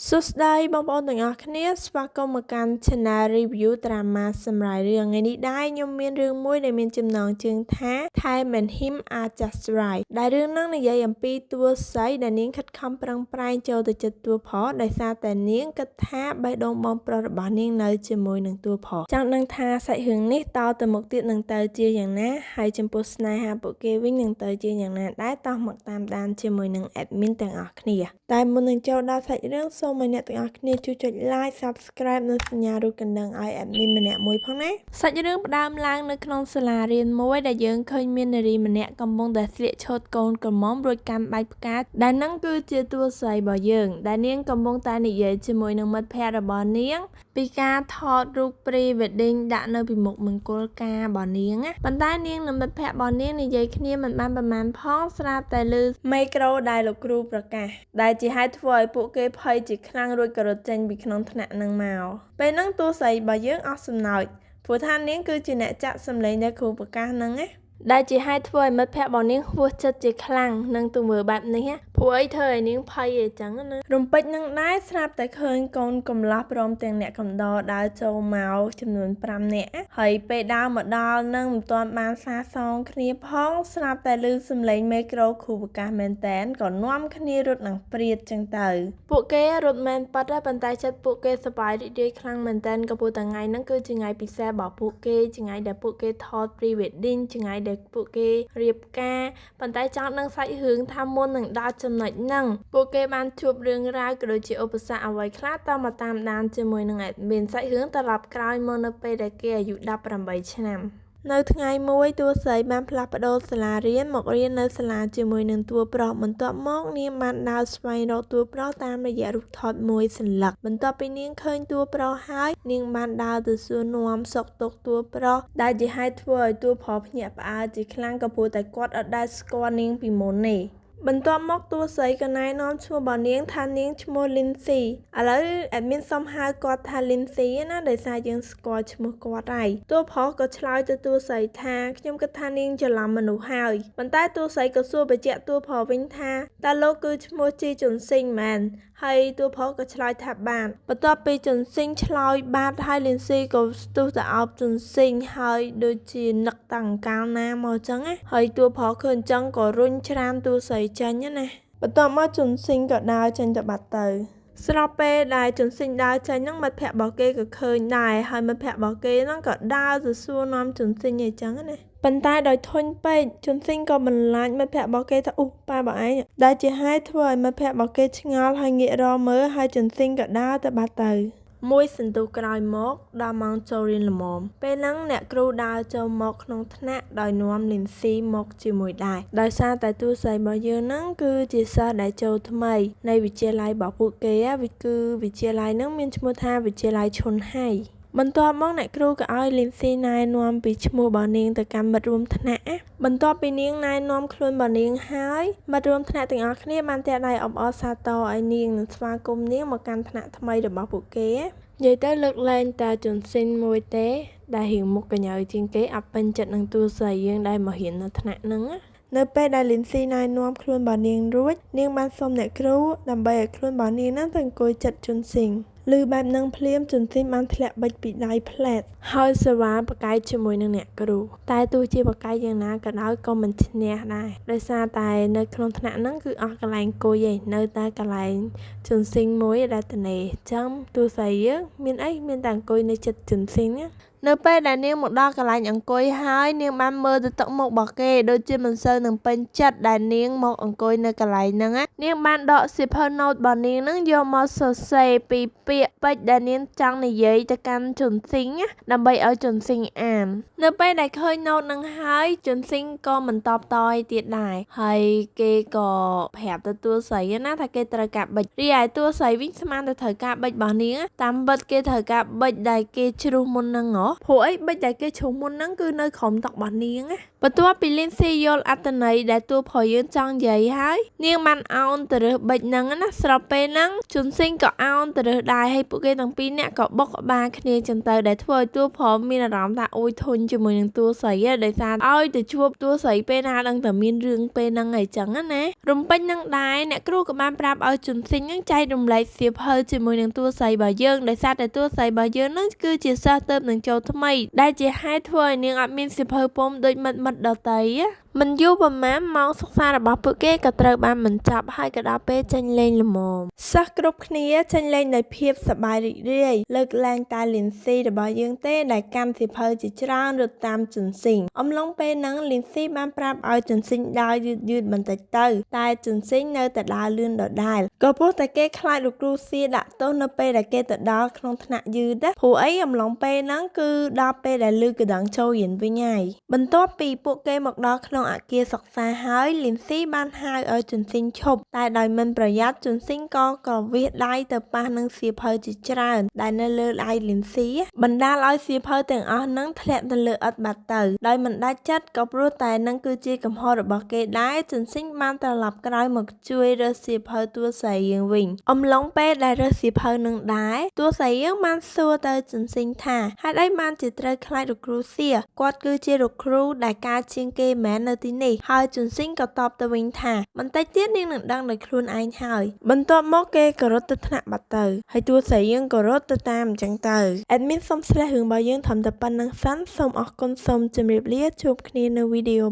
សួស្តីបងប្អូនទាំងអស់គ្នាស្វាគមន៍មកកាន់ Channel Review Drama សម្រាប់រឿងថ្ងៃនេះដែរខ្ញុំមានរឿងមួយដែលមានចំណងជើងថា Time and Him Are Just Right ដែលរឿងហ្នឹងនិយាយអំពីតួស្រីដែលនាងខិតខំប្រឹងប្រែងចូលទៅចិត្តតួប្រុសដោយសារតែនាងគិតថាបេះដូងបងប្រុសរបស់នាងនៅជាមួយនឹងតួប្រុសចង់ដឹងថាសាច់រឿងនេះតទៅមុខទៀតនឹងទៅជាយ៉ាងណាហើយចំពោះស្នេហាពួកគេវិញនឹងទៅជាយ៉ាងណាដែរតោះមកតាមដានជាមួយនឹង admin ទាំងអស់គ្នាតែមុននឹងចូលដល់សាច់រឿងសូមឲ្យអ្នកទាំងអស់គ្នាជួយចុច like subscribe និងសញ្ញារូបកណ្ដឹងឲ្យ admin ម្នាក់មួយផងណាសាច់រឿងផ្ដើមឡើងនៅក្នុងសាលារៀនមួយដែលយើងឃើញមាននារីម្នាក់កំពុងតែស្លៀកឈុតកូនក្រមុំរួចកាន់បាច់ផ្កាដែលនឹងគឺជាតួស្រីរបស់យើងដែលនាងកំពុងតែនិយាយជាមួយនឹងមិត្តភ័ក្តិរបស់នាងពីការថតរូប pre wedding ដាក់នៅពីមុខមង្គលការរបស់នាងណាប៉ុន្តែនាងនិងមិត្តភ័ក្តិរបស់នាងនិយាយគ្នាមិនបានប្រមាណផងស្រាប់តែឮមេក្រូដែលលោកគ្រូប្រកាសដែលជាហេតុធ្វើឲ្យពួកគេភ័យជាខ្លាំងរួចក៏រត់ចេញពីក្នុងថ្នាក់នឹងមកពេលហ្នឹងតួស្រីរបស់យើងអស់សំណើចព្រោះថានាងគឺជាអ្នកចាក់សម្លេងដែលគ្រូប្រកាសហ្នឹងណាដែលជាហេតុធ្វើឲ្យមិត្តភ័ក្តិរបស់នាងហួសចិត្តជាខ្លាំងនឹងទង្វើបែបនេះព្រោះអីធ្វើឲ្យនាងភ័យអញ្ចឹងណារំពេចនឹងដែរស្រាប់តែឃើញកូនកំឡោះព្រមទាំងអ្នកកំដរដើរចូលមកចំនួន5នាក់ហើយពេលដើរមកដល់នឹងមិនទាន់បានសាសងគ្នាផងស្រាប់តែឮសំឡេងមេក្រូគ្រូប្រកាសមែនតែនក៏នាំគ្នារត់នឹងព្រាតចឹងទៅពួកគេរត់មែនប៉ាត់ដែរប៉ុន្តែចិត្តពួកគេសប្បាយរីករាយខ្លាំងមែនតែនក៏ព្រោះតែថ្ងៃហ្នឹងគឺជាថ្ងៃពិសេសរបស់ពួកគេជាថ្ងៃដែលពួកគេថត pre wedding ជាថ្ងៃដែលពួកគេរៀបការប៉ុន្តែចង់នឹងសាច់រឿងថាមុននឹងដល់ចំណុចហ្នឹងពួកគេបានជួបរឿងរ៉ាវក៏ដូចជាឧបសគ្គអ្វីខ្លះតមកតាមដានជាមួយនឹងadminសាច់រឿងត្រឡប់ក្រោយមកនៅពេលដែលគេអាយុ18ឆ្នាំនៅថ្ងៃមួយតួស្រីបានផ្លាស់ប្ដូរសាលារៀនមករៀននៅសាលាជាមួយនឹងតួប្រុសបន្ទាប់មកនាងបានដើរស្វែងរកតួប្រុសតាមរយៈរូបថតមួយសន្លឹកបន្ទាប់ពីនាងឃើញតួប្រុសហើយនាងបានដើរទៅសួរនាំសុខទុក្ខតួប្រុសដែលជាហេតុធ្វើឲ្យតួប្រុសភ្ញាក់ផ្អើលជាខ្លាំងក៏ព្រោះតែគាត់អត់ដែលស្គាល់នាងពីមុននេះបន្ទាប់មកតួស្រីក៏ណែនាំឈ្មោះរបស់នាងថានាងឈ្មោះ Lindsay ឥឡូវ admin សុំហៅគាត់ថា Lindsay ណាដោយសារយើងស្គាល់ឈ្មោះគាត់ហើយតួប្រុសក៏ឆ្លើយទៅតួស្រីថាខ្ញុំគិតថានាងច្រឡំមនុស្សហើយប៉ុន្តែតួស្រីក៏សួរបញ្ជាក់តួប្រុសវិញថាតើលោកគឺឈ្មោះជីជុនស៊ីងមែនហើយតួប្រុសក៏ឆ្លើយថាបាទបន្ទាប់ពីជុនស៊ីងឆ្លើយបាទហើយ Lindsay ក៏ស្ទុះទៅអោបជុនស៊ីងហើយដូចជានឹកតាំងកាលណាមកចឹងណាហើយតួប្រុសឃើញចឹងក៏រុញច្រានតួស្រីចេញណាបន្ទាប់មកជុនស៊ីងក៏ដើរចេញទៅបាត់ទៅស្របពេលដែលជុនស៊ីងដើរចេញហ្នឹងមិត្តភ័ក្តិរបស់គេក៏ឃើញដែរហើយមិត្តភ័ក្តិរបស់គេហ្នឹងក៏ដើរទៅសួរនាំជុនស៊ីងអីចឹងណាប៉ុន្តែដោយធុញពេកជុនស៊ីងក៏បន្លាចមិត្តភ័ក្តិរបស់គេថាប៉ាបងឯងដែលជាហេតុធ្វើឲ្យមិត្តភ័ក្តិរបស់គេឆ្ងល់ហើយងាករកមើលហើយជុនស៊ីងក៏ដើរទៅបាត់ទៅមួយសន្ទុះក្រោយមកដល់ម៉ោងចូលរៀនល្មមពេលហ្នឹងអ្នកគ្រូដើរចូលមកក្នុងថ្នាក់ដោយនាំ Lindsay មកជាមួយដែរដោយសារតែតួស្រីរបស់យើងហ្នឹងគឺជាសិស្សដែលចូលថ្មីនៃវិទ្យាល័យរបស់ពួកគេគឺវិទ្យាល័យហ្នឹងមានឈ្មោះថាវិទ្យាល័យឈុនហៃបន្ទាប់មកអ្នកគ្រូក៏ឲ្យ Lindsay ណែនាំពីឈ្មោះរបស់នាងទៅកាន់មិត្តរួមថ្នាក់បន្ទាប់ពីនាងណែនាំខ្លួនរបស់នាងហើយមិត្តរួមថ្នាក់ទាំងអស់គ្នាបានទះដៃអបអរសាទរឲ្យនាងនិងស្វាគមន៍នាងមកកាន់ថ្នាក់ថ្មីរបស់ពួកគេនិយាយទៅលើកលែងតាជុនស៊ីនមួយទេដែលរៀងមុខកញ្ញើជាងគេអត់ពេញចិត្តនឹងតួស្រីយើងដែលមករៀននៅថ្នាក់ហ្នឹងនៅពេលដែល Lindsay ណែនាំខ្លួនរបស់នាងរួចនាងបានសុំអ្នកគ្រូដើម្បីឲ្យខ្លួនរបស់នាងហ្នឹងទៅអង្គុយចិត្តជុនស៊ីងឮបែបហ្នឹងភ្លាមជុនស៊ីងបានធ្លាក់បិចពីដៃផ្លែតហើយសេវាប្រកែកជាមួយនឹងអ្នកគ្រូតែទោះជាប្រកែកយ៉ាងណាក៏ដោយក៏មិនឈ្នះដែរដោយសារតែនៅក្នុងថ្នាក់ហ្នឹងគឺអស់កន្លែងអង្គុយឯងនៅតែកន្លែងជុនស៊ីងមួយដែលត្នេចឹងទោះស្អីយើងមានអីមានតែអង្គុយនៅចិត្តជុនស៊ីងនៅពេលដែលនាងមកដល់កន្លែងអង្គុយហើយនាងបានមើលទៅទឹកមុខរបស់គេដូចជាមិនសូវនឹងពេញចិត្តដែលនាងមកអង្គុយនៅកន្លែងហ្នឹងនាងបានដកសៀវភៅ note របស់នាងហ្នឹងយកមកសរសេរពីពាក្យពេចន៍ដែលនាងចង់និយាយទៅកាន់ជុនស៊ីងដើម្បីឲ្យជុនស៊ីងអាននៅពេលដែលឃើញ note ហ្នឹងហើយជុនស៊ីងក៏មិនតបតឲ្យទៀតដែរហើយគេក៏ប្រាប់ទៅតួស្រីណាថាគេត្រូវការបិចរីឯតួស្រីវិញស្មានតែត្រូវការបិចរបស់នាងតាមពិតគេត្រូវការបិចដែលគេជ្រុះមុនហ្នឹងហ៎ ព្រោះអីបិចតែគេឈុំមុនហ្នឹងគឺនៅក្រុមតុរបស់នាងណាបន្ទាប់ពីលីនស៊ីយល់អត្ថន័យដែលតួប្រុសយើងចង់និយាយហើយនាងបានអោនទៅរើសបិចហ្នឹងណាស្របពេលហ្នឹងជុនស៊ីងក៏អោនទៅរើសដែរហើយពួកគេទាំងពីរនាក់ក៏បុកក្បាលគ្នាចឹងទៅដែលធ្វើឲ្យតួប្រុសមានអារម្មណ៍ថាអួយធុញជាមួយនឹងតួស្រីដោយសារឲ្យទៅជួបតួស្រីពេលណាដឹងតែមានរឿងពេលហ្នឹងអីចឹងណារំពេចនឹងដែរអ្នកគ្រូក៏បានប្រាប់ឲ្យជុនស៊ីងហ្នឹងចែករំលែកសៀវភៅជាមួយនឹងតួស្រីរបស់យើងដោយសារតែតួស្រីរបស់យើងហ្នឹងគឺជាសិស្សទៅនឹងចូលថ្មីដែលជាហេតុធ្វើឲ្យនាងអត់មានសៀវភៅពុំដូចមិត្តដទៃមិនយូរប៉ុន្មានម៉ោងសិក្សារបស់ពួកគេក៏ត្រូវបានបញ្ចប់ហើយក៏ដល់ពេលចេញលេងល្មមសិស្សគ្រប់គ្នាចេញលេងដោយភាពសប្បាយរីករាយលើកលែងតែលីនស៊ីរបស់យើងទេដែលកាន់សៀវភៅជាច្រើនរត់តាមជុនស៊ីងអំឡុងពេលហ្នឹងលីនស៊ីបានប្រាប់ឲ្យជុនស៊ីងដើរយឺតបន្តិចទៅតែជុនស៊ីងនៅតែដើរលឿនដដែលក៏ព្រោះតែគេខ្លាចលោកគ្រូសៀដាក់ទោសនៅពេលដែលគេទៅដល់ក្នុងថ្នាក់យឺតព្រោះអីអំឡុងពេលហ្នឹងគឺដល់ពេលដែលលឺកណ្ដឹងចូលរៀនវិញហើយបន្ទាប់ពីពួកគេមកដល់ក្នុងអគារសិក្សាហើយលីនស៊ីបានហៅឲ្យជុនស៊ីងឈប់តែដោយមិនប្រយ័ត្នជុនស៊ីងក៏វាសដៃទៅប៉ះនឹងសៀវភៅជាច្រើនដែលនៅលើដៃលីនស៊ីបណ្ដាលឲ្យសៀវភៅទាំងអស់ហ្នឹងធ្លាក់ទៅលើឥដ្ឋបាត់ទៅដោយមិនដាច់ចិត្តក៏ព្រោះតែនឹងគឺជាកំហុសរបស់គេដែរជុនស៊ីងបានត្រឡប់ក្រោយមកជួយរើសសៀវភៅតួស្រីយើងវិញអំឡុងពេលដែលរើសសៀវភៅនឹងដែរតួស្រីយើងបានសួរទៅជុនស៊ីងថាហេតុអីបានជាត្រូវខ្លាចលោកគ្រូសៀគាត់គឺជាលោកគ្រូដែលការជាងគេមែននៅទីនេះហើយជុនស៊ីងក៏តបទៅវិញថាបន្តិចទៀតនាងនឹងដឹងដោយខ្លួនឯងហើយបន្ទាប់មកគេក៏រត់ទៅថ្នាក់បាត់ទៅហើយតួស្រីយើងក៏រត់ទៅតាមអញ្ចឹងទៅអេដមីនសូមស្លេះរឿងរបស់យើងត្រឹមតែប៉ុណ្្នឹងសិនសូមអរគុណសូមជម្រាបលាជួបគ្នានៅវីដេអូ